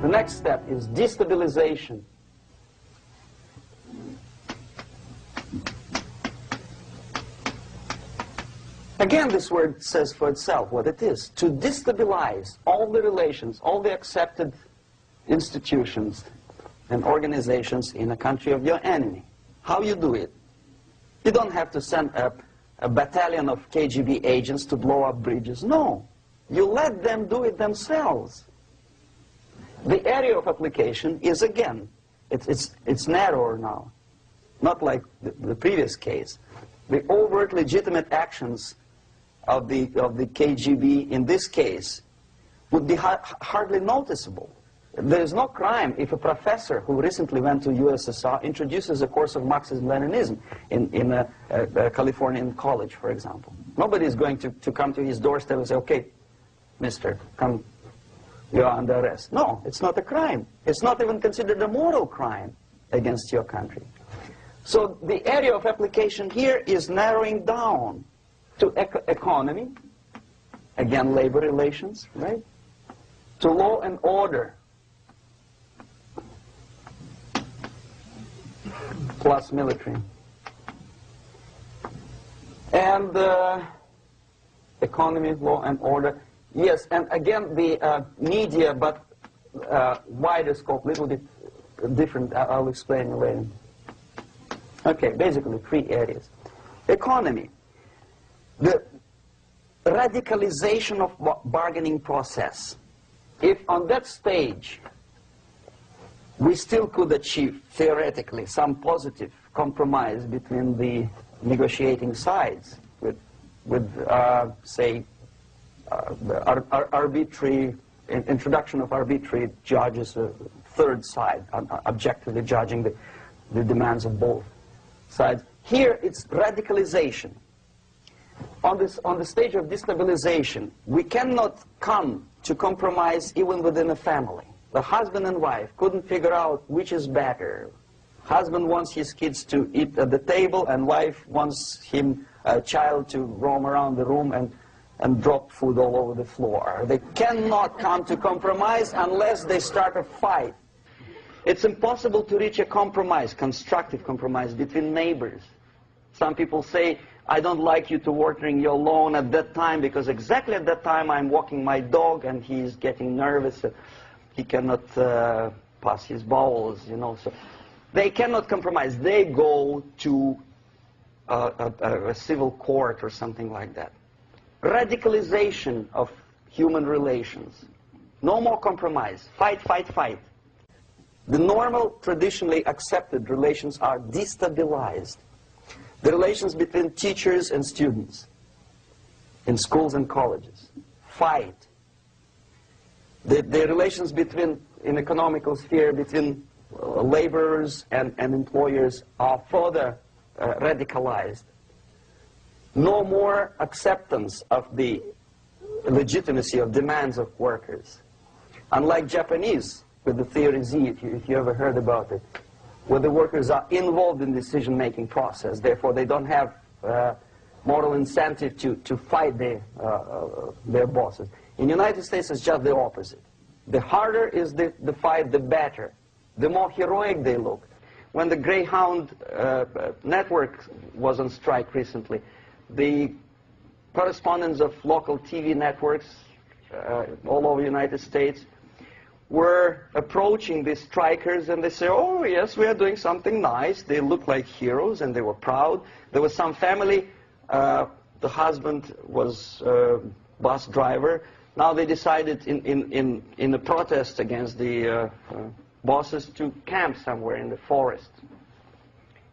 The next step is destabilization. Again, this word says for itself what it is. To destabilize all the relations, all the accepted institutions and organizations in a country of your enemy. How you do it? You don't have to send a battalion of KGB agents to blow up bridges. No. You let them do it themselves. The area of application is, again, it's narrower now. Not like the previous case. The overt legitimate actions of the KGB in this case would be hardly noticeable. There is no crime if a professor who recently went to USSR introduces a course of Marxism-Leninism in a Californian college, for example. Nobody is going to come to his doorstep and say, okay, mister, come, you are under arrest. No, it's not a crime. It's not even considered a moral crime against your country. So the area of application here is narrowing down to economy, again, labor relations, right? To law and order, plus military. And economy, law and order. Yes, and again, the media, but wider scope, a little bit different. I'll explain later. Okay, basically 3 areas. Economy. The radicalization of bargaining process. If on that stage we still could achieve, theoretically, some positive compromise between the negotiating sides with say, arbitrary, introduction of arbitrary judges, a third side, objectively judging the demands of both sides. Here it's radicalization. On the stage of destabilization, we cannot come to compromise even within a family. The husband and wife couldn't figure out which is better. Husband wants his kids to eat at the table, and wife wants a child to roam around the room and drop food all over the floor. They cannot come to compromise unless they start a fight. It's impossible to reach a compromise, constructive compromise, between neighbors. Some people say, I don't like you to watering your lawn at that time because exactly at that time I'm walking my dog and he's getting nervous. He cannot pass his bowels, you know. So they cannot compromise. They go to a civil court or something like that. Radicalization of human relations. No more compromise. Fight, fight, fight. The normal, traditionally accepted relations are destabilized. The relations between teachers and students in schools and colleges. Fight. The relations between, in economical sphere, between laborers and employers are further radicalized. No more acceptance of the legitimacy of demands of workers. Unlike Japanese, with the theory Z, if you ever heard about it, where the workers are involved in the decision-making process, therefore they don't have moral incentive to fight their bosses. In the United States, it's just the opposite. The harder is the fight, the better. The more heroic they look. When the Greyhound network was on strike recently, the correspondents of local TV networks all over the United States were approaching the strikers, and they say, oh yes, we are doing something nice. They looked like heroes and they were proud. There was some family, the husband was a bus driver. Now they decided in a protest against the bosses to camp somewhere in the forest.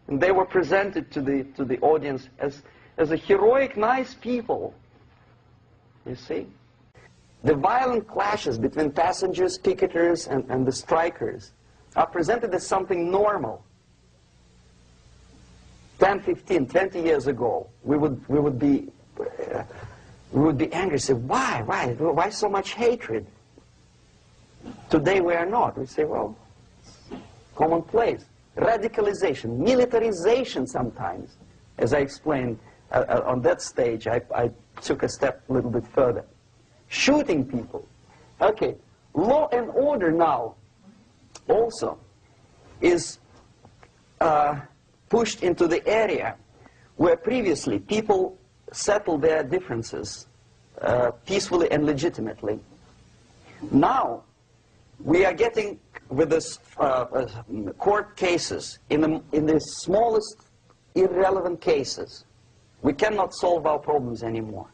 And they were presented to the audience as a heroic, nice people, you see. The violent clashes between passengers, picketers, and the strikers are presented as something normal. 10, 15, 20 years ago, we would be angry, say, why so much hatred? Today we are not. We say, well, commonplace. Radicalization, militarization sometimes. As I explained on that stage, I took a step a little bit further. Shooting people. Okay, law and order now also is pushed into the area where previously people settled their differences peacefully and legitimately. Now we are getting with this court cases in the smallest irrelevant cases. We cannot solve our problems anymore.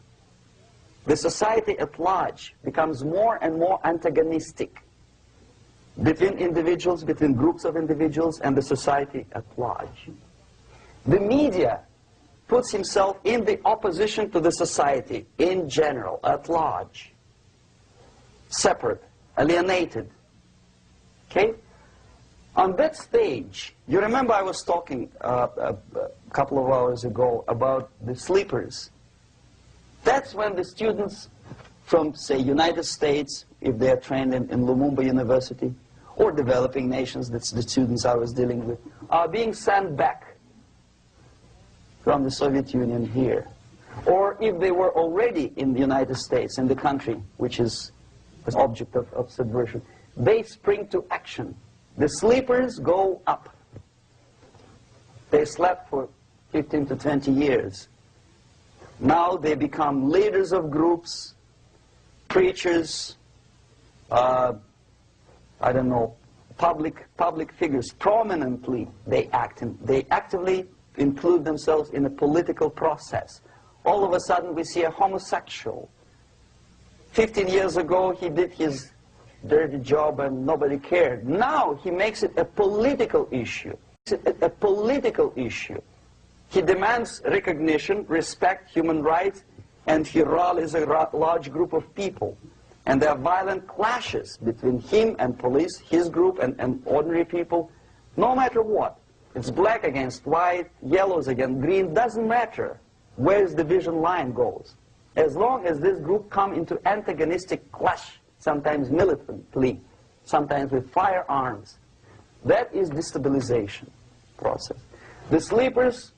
The society at large becomes more and more antagonistic between individuals, between groups of individuals, and the society at large. The media puts himself in the opposition to the society in general, at large. Separate, alienated. Okay? On that stage, you remember I was talking a couple of hours ago about the sleepers. That's when the students from, say, United States, if they are trained in Lumumba University, or developing nations, that's the students I was dealing with, are being sent back from the Soviet Union here. Or if they were already in the United States, in the country which is the object of subversion, they spring to action. The sleepers go up. They slept for 15 to 20 years. Now they become leaders of groups, preachers, I don't know, public figures. Prominently they actively include themselves in a political process. All of a sudden we see a homosexual. 15 years ago he did his dirty job and nobody cared. Now he makes it a political issue. A political issue. He demands recognition, respect, human rights, and he rallies a large group of people. And there are violent clashes between him and police, his group and ordinary people, no matter what. It's black against white, yellows against green, doesn't matter where the division line goes. As long as this group come into antagonistic clash, sometimes militantly, sometimes with firearms, that is destabilization process. The sleepers,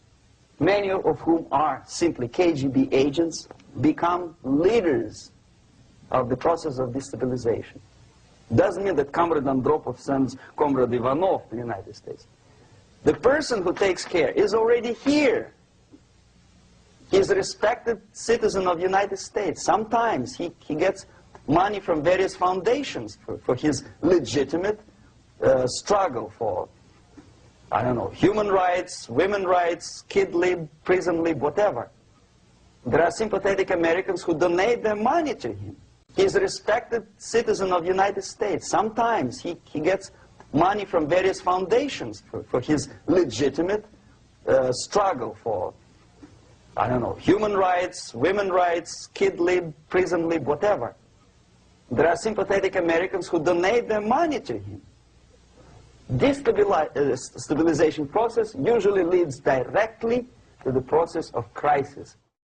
many of whom are simply KGB agents, become leaders of the process of destabilization. Doesn't mean that Comrade Andropov sends Comrade Ivanov to the United States. The person who takes care is already here. He's a respected citizen of the United States. Sometimes he gets money from various foundations for his legitimate struggle for, I don't know, human rights, women's rights, kid lib, prison lib, whatever. There are sympathetic Americans who donate their money to him. He's a respected citizen of the United States. Sometimes he gets money from various foundations for his legitimate struggle for, I don't know, human rights, women's rights, kid lib, prison lib, whatever. There are sympathetic Americans who donate their money to him. Destabilization process usually leads directly to the process of crisis.